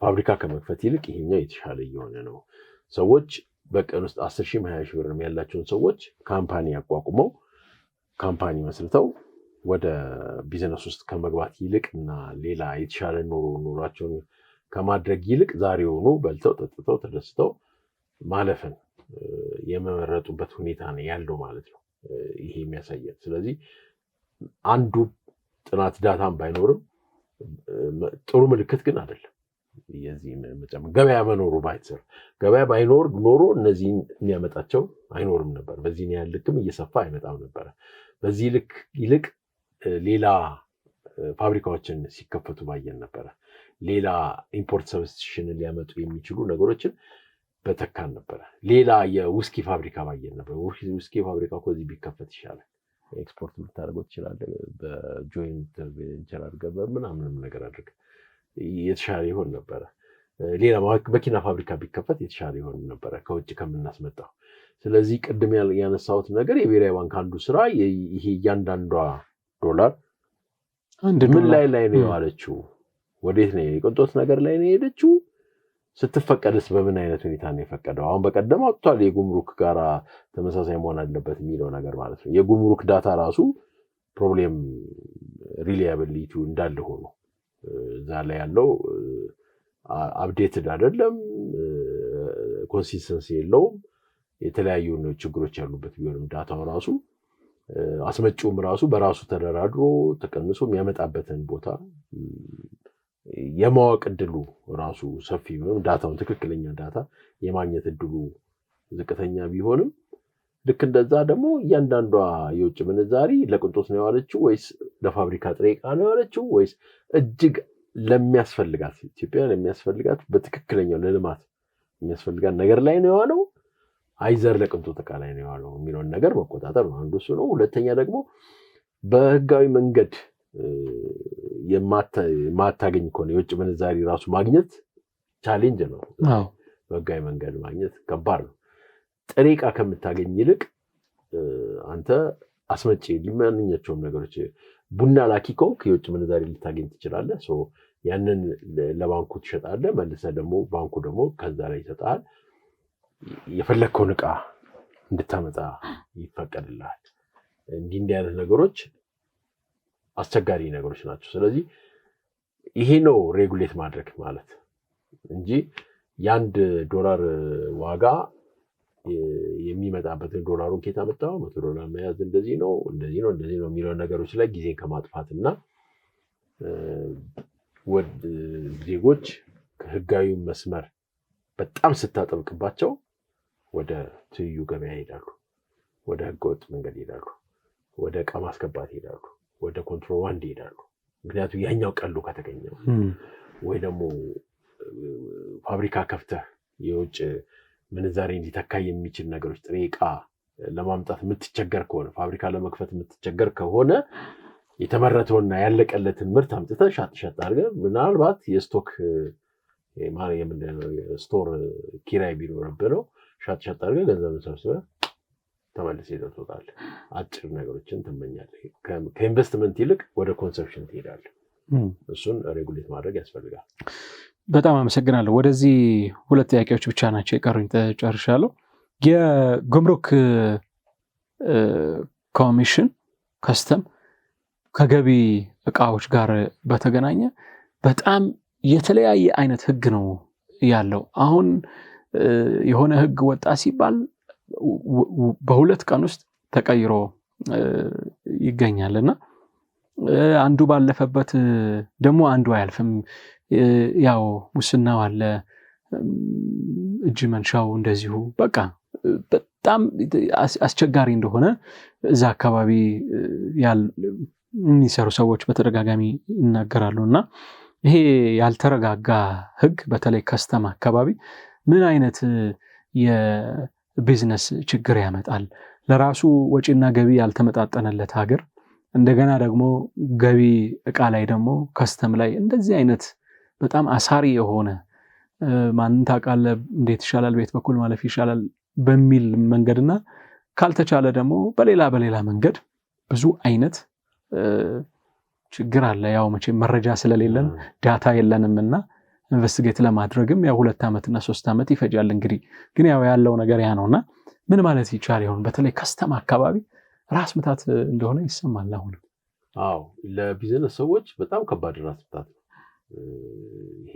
ፋብሪካ ከመክፈት ይልቅ ይሄኛው የተሻለ እየሆነ ነው። ሰዎች በቀን ውስጥ 10,000 20,000 ብር ያላቸውን ሰዎች ካምፓኒ ያቋቁመው ካምፓኒ መስርተው ወደ ቢዝነስ ውስጥ ከመግባት ይልቅ እና ሌላ የተሻለ ኑሯቸውን ከማድረግ ይልቅ ዛሬውኑ በልተው ጠጥተው ተደስተው ማለፍን የመረጡበት ሁኔታ ነው ያለው ማለት ነው ይሄ የሚያሳየን። ስለዚህ አንዱ ጥናት ዳታም ባይኖርም ጥሩ ምልክት ግን አይደለም። የዚህ ገበያ መኖሩ ባይሰር ገበያ ባይኖር ኖሮ እነዚህን የሚያመጣቸው አይኖርም ነበር። በዚህ ያህል ልክም እየሰፋ አይመጣም ነበር። በዚህ ልክ ይልቅ ሌላ ፋብሪካዎችን ሲከፈቱ ባየን ነበረ። ሌላ ኢምፖርት ሰብስቲሽንን ሊያመጡ የሚችሉ ነገሮችን በተካን ነበረ። ሌላ የውስኪ ፋብሪካ ባየን ነበር። ውስኪ ፋብሪካ እኮ እዚህ ቢከፈት ይሻላል፣ ኤክስፖርት ልታደርገው ትችላለህ፣ በጆይንት ቬንቸር አድርገህ በምናምንም ነገር አድርገህ የተሻለ ይሆን ነበረ። ሌላ መኪና ፋብሪካ ቢከፈት የተሻለ ይሆን ነበረ ከውጭ ከምናስመጣው። ስለዚህ ቅድም ያነሳሁት ነገር የብሔራዊ ባንክ አንዱ ስራ ይሄ እያንዳንዷ ዶላር ምን ላይ ነው የዋለችው፣ ወዴት ነው የቅንጦት ነገር ላይ ነው የሄደችው፣ ስትፈቀድስ በምን አይነት ሁኔታ ነው የፈቀደው? አሁን በቀደም አውጥቷል የጉምሩክ ጋራ ተመሳሳይ መሆን አለበት የሚለው ነገር ማለት ነው። የጉምሩክ ዳታ ራሱ ፕሮብሌም ሪላያቢሊቲው እንዳለ ሆኖ እዛ ላይ ያለው አፕዴትድ አይደለም፣ ኮንሲስተንሲ የለውም፣ የተለያዩ ችግሮች ያሉበት ቢሆንም ዳታው ራሱ አስመጪውም ራሱ በራሱ ተደራድሮ ተቀንሶ የሚያመጣበትን ቦታ የማወቅ እድሉ ራሱ ሰፊ ቢሆንም ዳታውን ትክክለኛ ዳታ የማግኘት እድሉ ዝቅተኛ ቢሆንም ልክ እንደዛ ደግሞ እያንዳንዷ የውጭ ምንዛሪ ለቅንጦት ነው ያዋለችው ወይስ ለፋብሪካ ጥሬ ዕቃ ነው ያዋለችው ወይስ እጅግ ለሚያስፈልጋት ኢትዮጵያ ለሚያስፈልጋት በትክክለኛው ለልማት የሚያስፈልጋት ነገር ላይ ነው ያዋለው አይዘር ለቅንጦት ዕቃ ላይ ነው ያዋለው የሚለውን ነገር መቆጣጠር ነው አንዱ እሱ ነው። ሁለተኛ ደግሞ በህጋዊ መንገድ የማታገኝ ከሆነ የውጭ ምንዛሪ ራሱ ማግኘት ቻሌንጅ ነው። በህጋዊ መንገድ ማግኘት ከባድ ነው። ጥሬ ዕቃ ከምታገኝ ይልቅ አንተ አስመጪ ለማንኛቸውም ነገሮች ቡና ላኪ ከሆንክ የውጭ ምንዛሪ ልታገኝ ትችላለህ። ያንን ለባንኩ ትሸጣለህ፣ መልሰህ ደግሞ ባንኩ ደግሞ ከዛ ላይ ይሰጣል። የፈለግከውን ዕቃ እንድታመጣ ይፈቀድልሃል። እንዲህ አይነት ነገሮች አስቸጋሪ ነገሮች ናቸው። ስለዚህ ይሄ ነው ሬጉሌት ማድረግ ማለት እንጂ የአንድ ዶላር ዋጋ የሚመጣበትን ዶላሩን ከየት አመጣው $100 መያዝ እንደዚህ ነው የሚለው ነገሮች ላይ ጊዜ ከማጥፋትና ወደ ዜጎች ከህጋዊ መስመር በጣም ስታጠብቅባቸው ወደ ትይዩ ገበያ ይሄዳሉ፣ ወደ ህገወጥ መንገድ ይሄዳሉ፣ ወደ ዕቃ ማስገባት ይሄዳሉ፣ ወደ ኮንትሮባንድ ይሄዳሉ። ምክንያቱም ያኛው ቀሉ ከተገኘው ወይ ደግሞ ፋብሪካ ከፍተህ የውጭ ምንዛሬ እንዲተካ የሚችል ነገሮች ጥሬ ዕቃ ለማምጣት የምትቸገር ከሆነ ፋብሪካ ለመክፈት የምትቸገር ከሆነ የተመረተውና ያለቀለትን ምርት አምጥተህ ሻጥ አድርገህ ምናልባት የስቶክ ስቶር ኪራይ ቢኖርብህ ነው ሻጥ አድርገህ ገንዘብን ሰብስበህ ተመልሰህ ሄደህ ትወጣለህ። አጭር ነገሮችን ትመኛለህ። ከኢንቨስትመንት ይልቅ ወደ ኮንሰፕሽን ትሄዳለህ። እሱን ሬጉሌት ማድረግ ያስፈልጋል። በጣም አመሰግናለሁ። ወደዚህ ሁለት ጥያቄዎች ብቻ ናቸው የቀሩኝ፣ ተጨርሻለሁ። የጉምሩክ ኮሚሽን ከስተም ከገቢ ዕቃዎች ጋር በተገናኘ በጣም የተለያየ አይነት ህግ ነው ያለው። አሁን የሆነ ህግ ወጣ ሲባል በሁለት ቀን ውስጥ ተቀይሮ ይገኛልና አንዱ ባለፈበት ደግሞ አንዱ አያልፍም። ያው ሙስናው አለ፣ እጅ መንሻው እንደዚሁ በቃ በጣም አስቸጋሪ እንደሆነ እዛ አካባቢ የሚሰሩ ሰዎች በተደጋጋሚ ይናገራሉ። እና ይሄ ያልተረጋጋ ህግ በተለይ ከስተም አካባቢ ምን አይነት የቢዝነስ ችግር ያመጣል? ለራሱ ወጪና ገቢ ያልተመጣጠነለት ሀገር እንደገና ደግሞ ገቢ ዕቃ ላይ ደግሞ ከስተም ላይ እንደዚህ አይነት በጣም አሳሪ የሆነ ማንን ታውቃለህ፣ እንዴት ይሻላል፣ ቤት በኩል ማለፍ ይሻላል በሚል መንገድና ካልተቻለ ደግሞ በሌላ መንገድ ብዙ አይነት ችግር አለ። ያው መቼም መረጃ ስለሌለን ዳታ የለንምና ኢንቨስቲጌት ለማድረግም ያው 2 ዓመትና 3 ዓመት ይፈጃል። እንግዲህ ግን ያው ያለው ነገር ያ ነውና ምን ማለት ይቻል ይሆን? በተለይ ከስተም አካባቢ ራስ ምታት እንደሆነ ይሰማል አሁን። ለቢዝነስ ሰዎች በጣም ከባድ ራስ ምታት ነው ይሄ።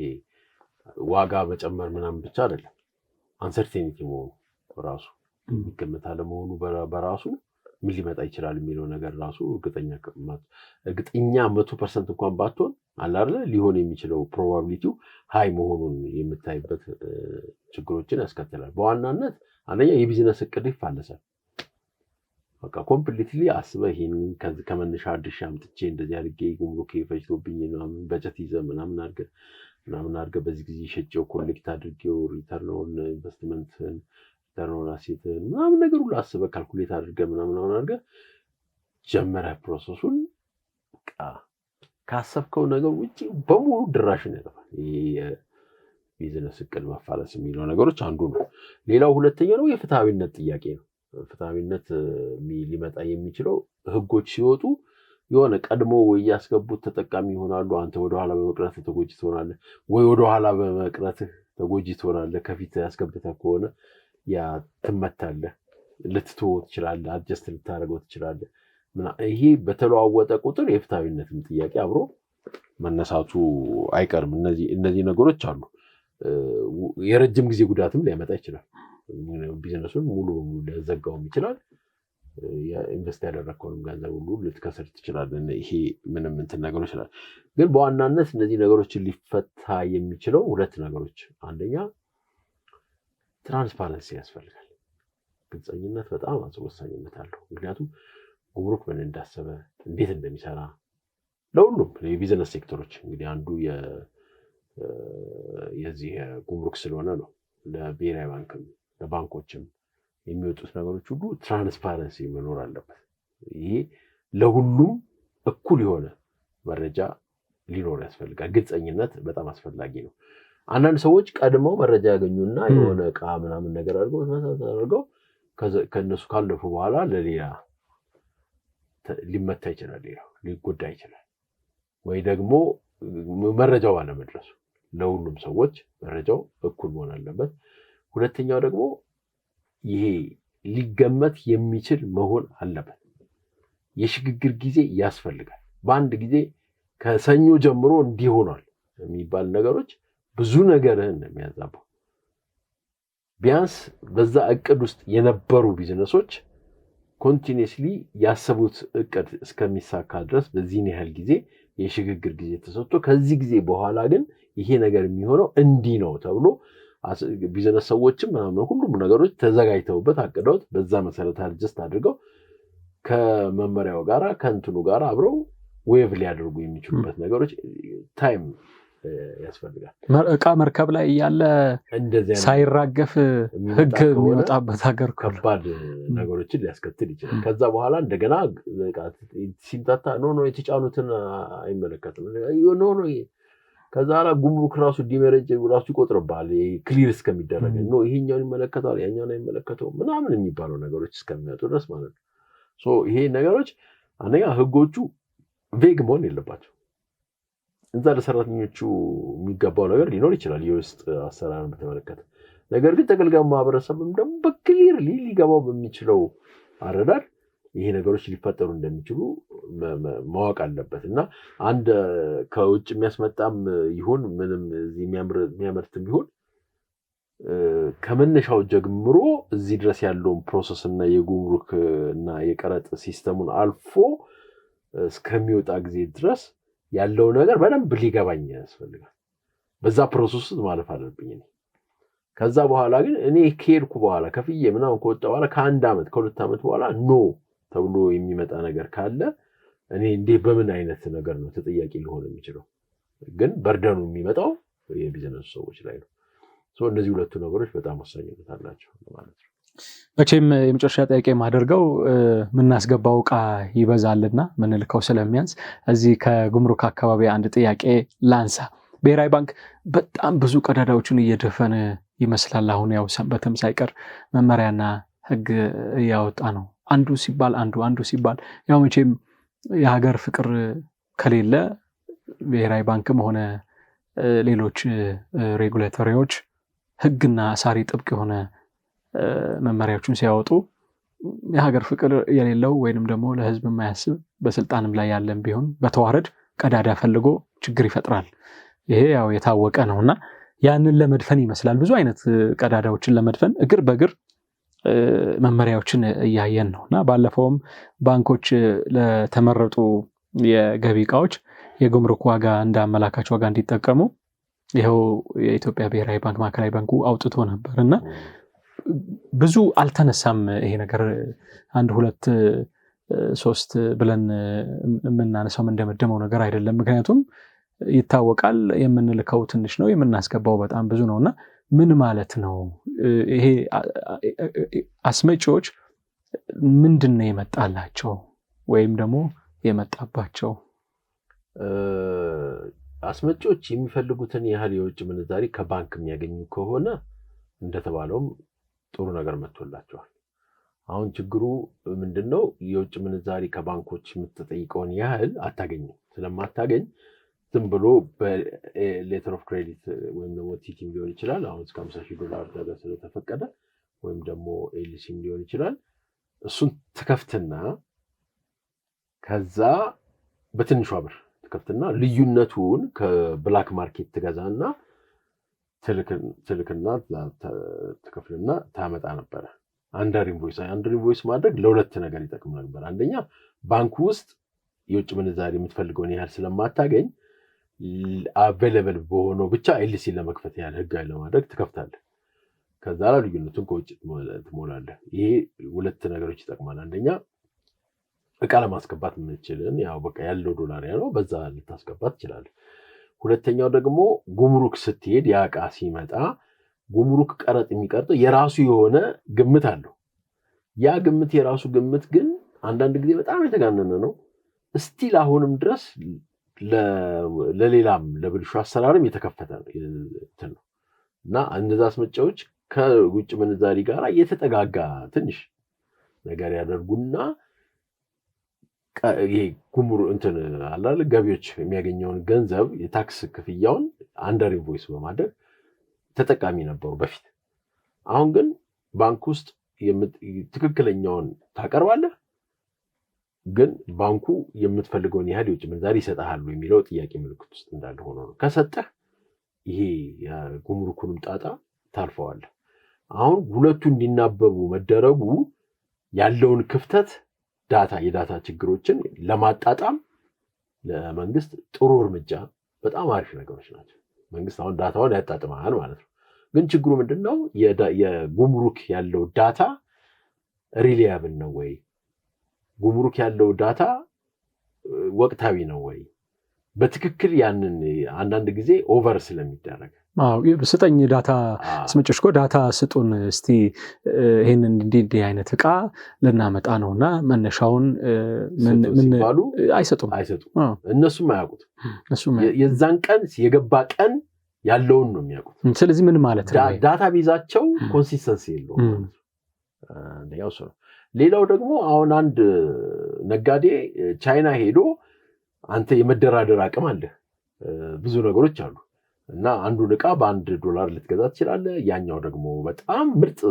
ዋጋ መጨመር ምናምን ብቻ አይደለም አንሰርቴኒቲ መሆኑ ራሱ የሚገመት አለመሆኑ በራሱ ምን ሊመጣ ይችላል የሚለው ነገር ራሱ እርግጠኛ 100% እንኳን ባትሆን አለ አይደል ሊሆን የሚችለው ፕሮባቢሊቲው ሃይ መሆኑን የምታይበት ችግሮችን ያስከትላል። በዋናነት አንደኛ የቢዝነስ እቅድ ይፋለሳል። በቃ ኮምፕሊትሊ አስበህ ይሄን ከመነሻ ድርሻ አምጥቼ እንደዚህ አድርጌ ጉምሩክ ፈጅቶብኝ ምናምን በጀት ይዘህ ምናምን አድርገህ በዚህ ጊዜ ሸጬው ኮሌክት አድርጌው ሪተርን ኦን ኢንቨስትመንት ሪተርን ኦን አሴት ምናምን ነገር ሁሉ አስበህ ካልኩሌት አድርገህ ምናምን አድርገህ ጀመረህ ፕሮሰሱን በቃ ካሰብከው ነገር ውጪ በሙሉ ድራሽን ያጠፋል። ይሄ ቢዝነስ እቅድ መፋለስ የሚለው ነገሮች አንዱ ነው። ሌላው ሁለተኛው ነው የፍትሃዊነት ጥያቄ ነው። ፍትሃዊነት ሊመጣ የሚችለው ህጎች ሲወጡ የሆነ ቀድሞ ወይ ያስገቡት ተጠቃሚ ይሆናሉ፣ አንተ ወደ ኋላ በመቅረት ተጎጂ ትሆናለህ፣ ወይ ወደ ኋላ በመቅረት ተጎጂ ትሆናለህ። ከፊት ያስገብተህ ከሆነ ያ ትመታለህ፣ ልትተወው ትችላለህ፣ አድጀስት ልታደርገው ትችላለህ። ይሄ በተለዋወጠ ቁጥር የፍትሃዊነትም ጥያቄ አብሮ መነሳቱ አይቀርም። እነዚህ ነገሮች አሉ። የረጅም ጊዜ ጉዳትም ሊያመጣ ይችላል። ቢዝነሱን ሙሉ በሙሉ ሊያዘጋውም ይችላል። ኢንቨስት ያደረግከውንም ገንዘብ ሁሉ ልትከስር ትችላለህ። ይሄ ምንም እንትን ነገሮች ይችላል። ግን በዋናነት እነዚህ ነገሮችን ሊፈታ የሚችለው ሁለት ነገሮች፣ አንደኛ ትራንስፓረንሲ ያስፈልጋል። ግልጸኝነት በጣም ወሳኝነት አለው። ምክንያቱም ጉምሩክ ምን እንዳሰበ እንዴት እንደሚሰራ ለሁሉም የቢዝነስ ሴክተሮች እንግዲህ አንዱ የዚህ ጉምሩክ ስለሆነ ነው። ለብሔራዊ ባንክም ለባንኮችም የሚወጡት ነገሮች ሁሉ ትራንስፓረንሲ መኖር አለበት። ይሄ ለሁሉም እኩል የሆነ መረጃ ሊኖር ያስፈልጋል። ግልጸኝነት በጣም አስፈላጊ ነው። አንዳንድ ሰዎች ቀድመው መረጃ ያገኙና የሆነ ዕቃ ምናምን ነገር አድርገው ከነሱ ካለፉ በኋላ ለሌላ ሊመታ ይችላል፣ ሌላው ሊጎዳ ይችላል። ወይ ደግሞ መረጃው ባለመድረሱ ለሁሉም ሰዎች መረጃው እኩል መሆን አለበት። ሁለተኛው ደግሞ ይሄ ሊገመት የሚችል መሆን አለበት። የሽግግር ጊዜ ያስፈልጋል። በአንድ ጊዜ ከሰኞ ጀምሮ እንዲህ ሆኗል የሚባል ነገሮች ብዙ ነገርህን የሚያዛቡ። ቢያንስ በዛ እቅድ ውስጥ የነበሩ ቢዝነሶች ኮንቲኒየስሊ ያሰቡት እቅድ እስከሚሳካ ድረስ በዚህን ያህል ጊዜ የሽግግር ጊዜ ተሰጥቶ ከዚህ ጊዜ በኋላ ግን ይሄ ነገር የሚሆነው እንዲህ ነው ተብሎ ቢዝነስ ሰዎችም ምናምን ሁሉም ነገሮች ተዘጋጅተውበት አቅደውት በዛ መሰረት አድጀስት አድርገው ከመመሪያው ጋር ከእንትኑ ጋር አብረው ዌቭ ሊያደርጉ የሚችሉበት ነገሮች ታይም ያስፈልጋል። እቃ መርከብ ላይ ያለ ሳይራገፍ ህግ የሚወጣበት ሀገር ከባድ ነገሮችን ሊያስከትል ይችላል። ከዛ በኋላ እንደገና ሲምታታ ኖ የተጫኑትን አይመለከትም ኖ ከዛ በኋላ ጉምሩክ ራሱ ዲሜሬጅ ራሱ ይቆጥርባል። ክሊር እስከሚደረግ ኖ ይሄኛውን ይመለከታል ያኛውን አይመለከተው ምናምን የሚባለው ነገሮች እስከሚያጡ ድረስ ማለት ነው። ይሄ ነገሮች አንደኛ ህጎቹ ቬግ መሆን የለባቸው። እዛ ለሰራተኞቹ የሚገባው ነገር ሊኖር ይችላል የውስጥ አሰራርን በተመለከተ። ነገር ግን ተገልጋዩ ማህበረሰብም ደግሞ በክሊር ሊገባው በሚችለው አረዳድ ይሄ ነገሮች ሊፈጠሩ እንደሚችሉ ማወቅ አለበት እና አንድ ከውጭ የሚያስመጣም ይሁን ምንም የሚያመርትም ይሁን ከመነሻው ጀምሮ እዚህ ድረስ ያለውን ፕሮሰስ እና የጉምሩክ እና የቀረጥ ሲስተሙን አልፎ እስከሚወጣ ጊዜ ድረስ ያለው ነገር በደንብ ሊገባኝ ያስፈልጋል። በዛ ፕሮሰስ ውስጥ ማለፍ አለብኝ። ከዛ በኋላ ግን እኔ ከሄድኩ በኋላ ከፍዬ ምናምን ከወጣ በኋላ ከአንድ ዓመት ከሁለት ዓመት በኋላ ኖ ተብሎ የሚመጣ ነገር ካለ እኔ እንዴ በምን አይነት ነገር ነው ተጠያቂ ሊሆን የሚችለው? ግን በርደኑ የሚመጣው የቢዝነስ ሰዎች ላይ ነው። እነዚህ ሁለቱ ነገሮች በጣም ወሳኝነት አላቸው ማለት ነው። መቼም የመጨረሻ ጥያቄ የማደርገው የምናስገባው ዕቃ ይበዛልና ምንልከው ስለሚያንስ እዚህ ከጉምሩክ አካባቢ አንድ ጥያቄ ላንሳ። ብሔራዊ ባንክ በጣም ብዙ ቀዳዳዎችን እየደፈነ ይመስላል። አሁን ያው ሰንበትም ሳይቀር መመሪያና ህግ እያወጣ ነው። አንዱ ሲባል ያው መቼም የሀገር ፍቅር ከሌለ ብሔራዊ ባንክም ሆነ ሌሎች ሬጉሌተሪዎች ህግና አሳሪ ጥብቅ የሆነ መመሪያዎችን ሲያወጡ የሀገር ፍቅር የሌለው ወይንም ደግሞ ለህዝብ የማያስብ በስልጣንም ላይ ያለን ቢሆን በተዋረድ ቀዳዳ ፈልጎ ችግር ይፈጥራል። ይሄ ያው የታወቀ ነውና ያንን ለመድፈን ይመስላል ብዙ አይነት ቀዳዳዎችን ለመድፈን እግር በእግር መመሪያዎችን እያየን ነው እና ባለፈውም ባንኮች ለተመረጡ የገቢ እቃዎች የጉምሩክ ዋጋ እንደ አመላካች ዋጋ እንዲጠቀሙ ይኸው የኢትዮጵያ ብሔራዊ ባንክ ማዕከላዊ ባንኩ አውጥቶ ነበር እና ብዙ አልተነሳም ይሄ ነገር 1 2 3 ብለን የምናነሳው እንደመደመው ነገር አይደለም። ምክንያቱም ይታወቃል የምንልከው ትንሽ ነው የምናስገባው በጣም ብዙ ነውና ምን ማለት ነው ይሄ አስመጪዎች ምንድነው የመጣላቸው ወይም ደግሞ የመጣባቸው? አስመጪዎች የሚፈልጉትን ያህል የውጭ ምንዛሪ ከባንክ የሚያገኙ ከሆነ እንደተባለውም ጥሩ ነገር መጥቶላቸዋል። አሁን ችግሩ ምንድነው? የውጭ ምንዛሪ ከባንኮች የምትጠይቀውን ያህል አታገኝም። ስለማታገኝ ዝም ብሎ በሌተር ኦፍ ክሬዲት ወይም ደግሞ ቲቲም ሊሆን ይችላል አሁን እስከ $50,000 ድረስ ስለተፈቀደ ወይም ደግሞ ኤልሲም ሊሆን ይችላል እሱን ትከፍትና ከዛ በትንሿ ብር ትከፍትና ልዩነቱን ከብላክ ማርኬት ትገዛና ትልክና ትከፍልና ታመጣ ነበር። አንደር ኢንቮይስ ማድረግ ለሁለት ነገር ይጠቅም ነበር። አንደኛ ባንኩ ውስጥ የውጭ ምንዛሪ የምትፈልገውን ያህል ስለማታገኝ አቬሌብል በሆነው ብቻ ኤልሲ ለመክፈት ያህል ህጋዊ ለማድረግ ትከፍታለህ። ከዛ ልዩነቱን ከውጭ ትሞላለህ። ይሄ ሁለት ነገሮች ይጠቅማል። አንደኛ እቃ ለማስገባት የምንችልን ያው በቃ ያለው ዶላር ያለው በዛ ልታስገባት ትችላለህ። ሁለተኛው ደግሞ ጉምሩክ ስትሄድ ያ እቃ ሲመጣ ጉምሩክ ቀረጥ የሚቀርጠው የራሱ የሆነ ግምት አለው። ያ ግምት የራሱ ግምት ግን አንዳንድ ጊዜ በጣም የተጋነነ ነው። ስቲል አሁንም ድረስ ለሌላም ለብልሹ አሰራርም የተከፈተ ነው እና እነዛ አስመጪዎች ከውጭ ምንዛሪ ጋር የተጠጋጋ ትንሽ ነገር ያደርጉና ይሄ ጉምሩክ እንትን አላለ ገቢዎች የሚያገኘውን ገንዘብ የታክስ ክፍያውን አንደር ኢንቮይስ በማድረግ ተጠቃሚ ነበሩ በፊት። አሁን ግን ባንክ ውስጥ ትክክለኛውን ታቀርባለህ ግን ባንኩ የምትፈልገውን ያህል የውጭ ምንዛሪ ይሰጣሉ የሚለው ጥያቄ ምልክት ውስጥ እንዳለ ሆኖ ነው። ከሰጠህ ይሄ የጉምሩኩንም ጣጣ ታልፈዋለህ። አሁን ሁለቱ እንዲናበቡ መደረጉ ያለውን ክፍተት የዳታ ችግሮችን ለማጣጣም ለመንግስት ጥሩ እርምጃ በጣም አሪፍ ነገሮች ናቸው። መንግስት አሁን ዳታውን ያጣጥማል ማለት ነው። ግን ችግሩ ምንድነው? የጉምሩክ ያለው ዳታ ሪሊያብል ነው ወይ? ጉምሩክ ያለው ዳታ ወቅታዊ ነው ወይ? በትክክል ያንን አንዳንድ ጊዜ ኦቨር ስለሚደረግ ስጠኝ ዳታ አስመጪዎች እኮ ዳታ ስጡን እስቲ ይሄንን እንዲህ አይነት እቃ ልናመጣ ነውና መነሻውን ምን ባሉ አይሰጡም። እነሱም አያውቁት። የዛን ቀን የገባ ቀን ያለውን ነው የሚያውቁት። ስለዚህ ምን ማለት ነው? ዳታ ቢዛቸው ኮንሲስተንሲ የለውም ማለት ነው። ያው ነው። ሌላው ደግሞ አሁን አንድ ነጋዴ ቻይና ሄዶ አንተ የመደራደር አቅም አለ፣ ብዙ ነገሮች አሉ እና አንዱን እቃ $1 ልትገዛ ትችላለህ። ያኛው ደግሞ በጣም ምርጥ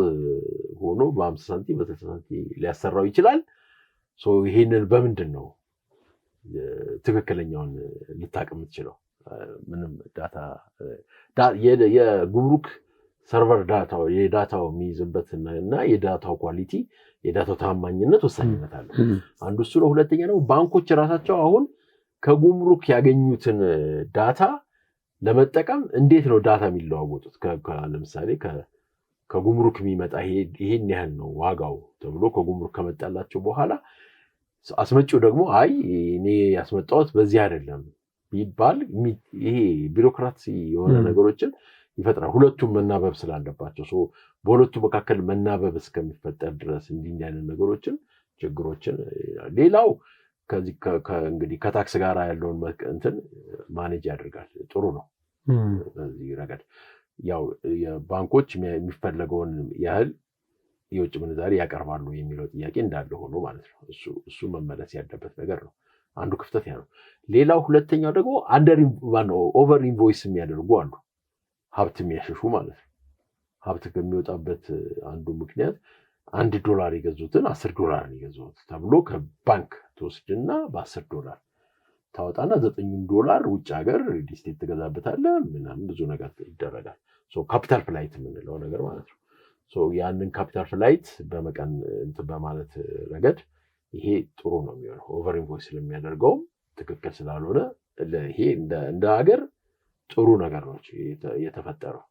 ሆኖ በ50 ሳንቲም በ60 ሳንቲም ሊያሰራው ይችላል። ይሄንን በምንድን ነው ትክክለኛውን ልታቅም የምትችለው? ምንም ዳታ የጉምሩክ ሰርቨር ዳታው የዳታው የሚይዝበት እና የዳታው ኳሊቲ የዳታው ታማኝነት ወሳኝነት አለው። አንዱ እሱ ነው። ሁለተኛ ነው ባንኮች ራሳቸው አሁን ከጉምሩክ ያገኙትን ዳታ ለመጠቀም እንዴት ነው ዳታ የሚለዋወጡት? ለምሳሌ ከጉምሩክ የሚመጣ ይሄን ያህል ነው ዋጋው ተብሎ ከጉምሩክ ከመጣላቸው በኋላ አስመጪው ደግሞ አይ እኔ ያስመጣሁት በዚህ አይደለም ቢባል ይሄ ቢሮክራሲ የሆነ ነገሮችን ይፈጥራል። ሁለቱም መናበብ ስላለባቸው በሁለቱ መካከል መናበብ እስከሚፈጠር ድረስ እንዲህ አይነት ነገሮችን ችግሮችን ሌላው ከዚህ እንግዲህ ከታክስ ጋር ያለውን እንትን ማኔጅ ያደርጋል። ጥሩ ነው። በዚህ ረገድ ያው የባንኮች የሚፈለገውን ያህል የውጭ ምንዛሪ ያቀርባሉ የሚለው ጥያቄ እንዳለ ሆኖ ማለት ነው። እሱ መመለስ ያለበት ነገር ነው። አንዱ ክፍተት ያ ነው። ሌላው ሁለተኛው ደግሞ ኦቨር ኢንቮይስ የሚያደርጉ አሉ፣ ሀብት የሚያሸሹ ማለት ነው። ሀብት ከሚወጣበት አንዱ ምክንያት $1 የገዙትን $10 የገዙት ተብሎ ከባንክ ተወስድና $10 ታወጣና $9 ውጭ ሀገር ሪል ስቴት ትገዛበታለህ ምናምን ብዙ ነገር ይደረጋል። ካፒታል ፍላይት የምንለው ነገር ማለት ነው። ያንን ካፒታል ፍላይት በመቀን እንትን በማለት ረገድ ይሄ ጥሩ ነው የሚሆነው። ኦቨር ኢንቮይስ ስለሚያደርገው ትክክል ስላልሆነ ይሄ እንደ ሀገር ጥሩ ነገር ነው የተፈጠረው።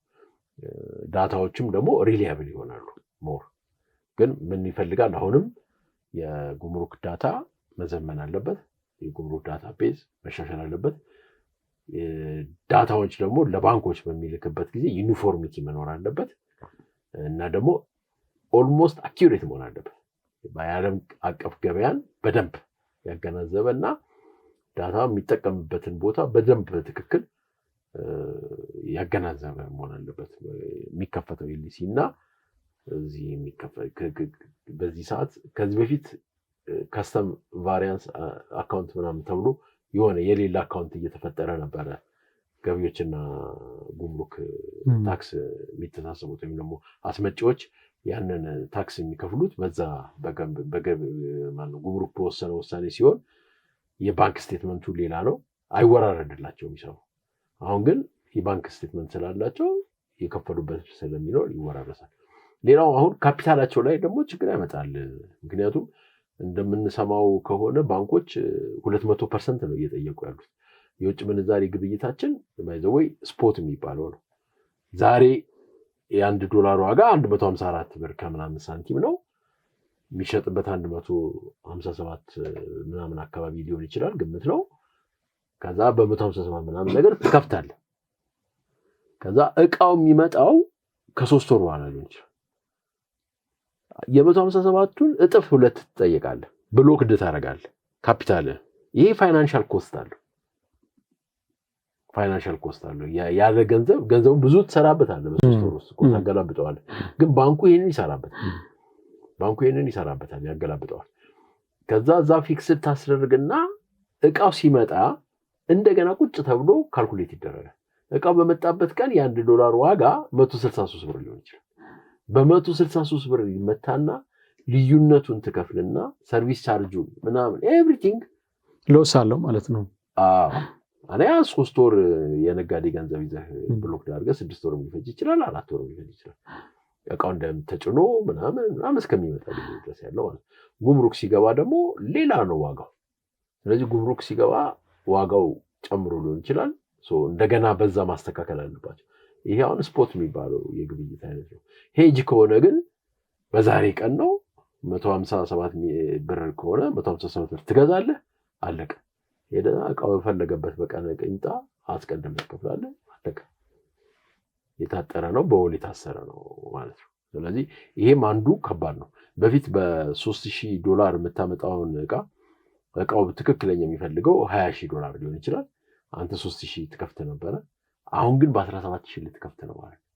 ዳታዎችም ደግሞ ሪሊያብል ይሆናሉ። ሞር ግን ምን ይፈልጋል? አሁንም የጉምሩክ ዳታ መዘመን አለበት። የጉምሩክ ዳታ ቤዝ መሻሻል አለበት። ዳታዎች ደግሞ ለባንኮች በሚልክበት ጊዜ ዩኒፎርሚቲ መኖር አለበት እና ደግሞ ኦልሞስት አኪዩሬት መሆን አለበት። በዓለም አቀፍ ገበያን በደንብ ያገናዘበ እና ዳታ የሚጠቀምበትን ቦታ በደንብ በትክክል ያገናዘበ መሆን አለበት። የሚከፈተው ኤልሲ እና እዚህ በዚህ ሰዓት ከዚህ በፊት ከስተም ቫሪያንስ አካውንት ምናምን ተብሎ የሆነ የሌላ አካውንት እየተፈጠረ ነበረ። ገቢዎችና ጉምሩክ ታክስ የሚተሳሰቡት ወይም ደግሞ አስመጪዎች ያንን ታክስ የሚከፍሉት በዛ ጉምሩክ በወሰነ ውሳኔ ሲሆን የባንክ ስቴትመንቱ ሌላ ነው፣ አይወራረድላቸውም ይሰሩ። አሁን ግን የባንክ ስቴትመንት ስላላቸው የከፈሉበት ስለሚኖር ይወራረሳል። ሌላው አሁን ካፒታላቸው ላይ ደግሞ ችግር ያመጣል። ምክንያቱም እንደምንሰማው ከሆነ ባንኮች 200% ነው እየጠየቁ ያሉት። የውጭ ምንዛሬ ግብይታችን ባይዘወይ ስፖት የሚባለው ነው። ዛሬ $1 ዋጋ 154 ብር ከምናምን ሳንቲም ነው። የሚሸጥበት 157 ምናምን አካባቢ ሊሆን ይችላል፣ ግምት ነው። ከዛ በ157 ምናምን ነገር ትከፍታለህ። ከዛ እቃው የሚመጣው ከ3 ወር በኋላ ሊሆን ይችላል። የ157ቱን እጥፍ 2 ትጠየቃለህ፣ ብሎክድ ታደርጋለህ ካፒታል። ይሄ ፋይናንሻል ኮስት አለው። ያለ ገንዘቡ ብዙ ትሰራበታለህ። በ3 ወር ውስጥ ታገላብጠዋለህ። ግን ባንኩ ይሄንን ይሰራበታል፣ ያገላብጠዋል። ከዛ እዛ ፊክስድ ታስደርግና እቃው ሲመጣ እንደገና ቁጭ ተብሎ ካልኩሌት ይደረጋል። እቃው በመጣበት ቀን $1 ዋጋ 163 ብር ሊሆን ይችላል። በ163 ብር ይመታና ልዩነቱን ትከፍልና ሰርቪስ ቻርጁን ምናምን ኤቭሪቲንግ ሎስ አለው ማለት ነው። አኔ 3 ወር የነጋዴ ገንዘብ ይዘህ ብሎክ አድርገህ 6 ወር ሊፈጅ ይችላል፣ 4 ወር ሊፈጅ ይችላል። እቃው እንደምትጭኖ ምናምን እስከሚመጣ ድረስ ያለው ማለት። ጉምሩክ ሲገባ ደግሞ ሌላ ነው ዋጋው። ስለዚህ ጉምሩክ ሲገባ ዋጋው ጨምሮ ሊሆን ይችላል። እንደገና በዛ ማስተካከል አለባቸው። ይሄ አሁን ስፖት የሚባለው የግብይት አይነት ነው። ሄጅ ከሆነ ግን በዛሬ ቀን ነው 157 ብር ከሆነ 157 ብር ትገዛለህ፣ አለቀ። ሄደህ እቃው በፈለገበት በቀን ቀኝጣ አስቀድመህ ትከፍላለህ፣ አለቀ። የታጠረ ነው፣ በወል የታሰረ ነው ማለት ነው። ስለዚህ ይሄም አንዱ ከባድ ነው። በፊት $3000 የምታመጣውን እቃው ትክክለኛ የሚፈልገው $20000 ሊሆን ይችላል። አንተ 3000 ትከፍት ነበረ። አሁን ግን በ17000 ልትከፍት ነው ማለት ነው።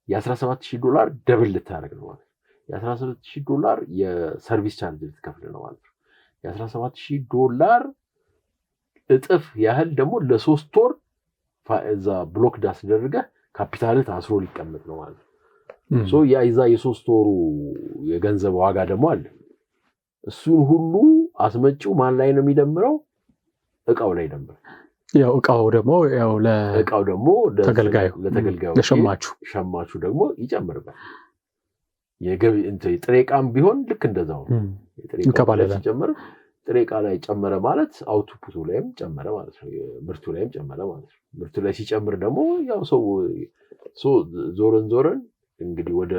$17000 ደብል ልታደርግ ነው ማለት ነው። $17000 የሰርቪስ ቻርጅ ልትከፍል ነው ማለት ነው። $17000 እጥፍ ያህል ደግሞ ለ3 ወር እዛ ብሎክ ዳስደርገህ ካፒታል ታስሮ ሊቀመጥ ነው ማለት ነው። ያይዛ የ3 ወሩ የገንዘብ ዋጋ ደግሞ አለ። እሱን ሁሉ አስመጪው ማን ላይ ነው የሚደምረው? እቃው ላይ ደምረው። ያው እቃው ደግሞ ለተገልጋዩ ሸማቹ ደግሞ ይጨምርበት። የገቢ ጥሬ ዕቃም ቢሆን ልክ እንደዛው ነው። ሲጨምር ጥሬ ዕቃ ላይ ጨመረ ማለት አውትፑቱ ላይም ጨመረ ማለት ነው። ምርቱ ላይም ጨመረ ማለት ነው። ምርቱ ላይ ሲጨምር ደግሞ ያው ሰው ዞረን እንግዲህ ወደ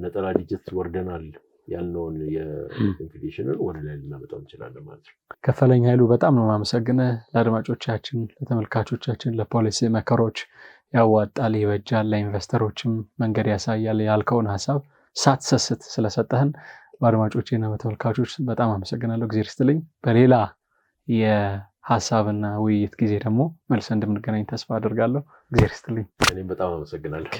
ነጠላ ዲጂት ወርደናል ያልነውን የኢንፍሌሽንን ወደ ላይ ልናመጣው እንችላለን ማለት ነው። ከፈለኝ ኃይሉ በጣም ነው የማመሰግነው። ለአድማጮቻችን፣ ለተመልካቾቻችን ለፖሊሲ መከሮች ያዋጣል ይበጃል ለኢንቨስተሮችም መንገድ ያሳያል ያልከውን ሐሳብ ሳትሰስት ስለሰጠህን በአድማጮቼና በተመልካቾች በጣም አመሰግናለሁ። እግዚአብሔር ይስጥልኝ። በሌላ የሐሳብና ውይይት ጊዜ ደግሞ መልሰን እንደምንገናኝ ተስፋ አደርጋለሁ። እግዚአብሔር ይስጥልኝ። እኔም በጣም አመሰግናለሁ።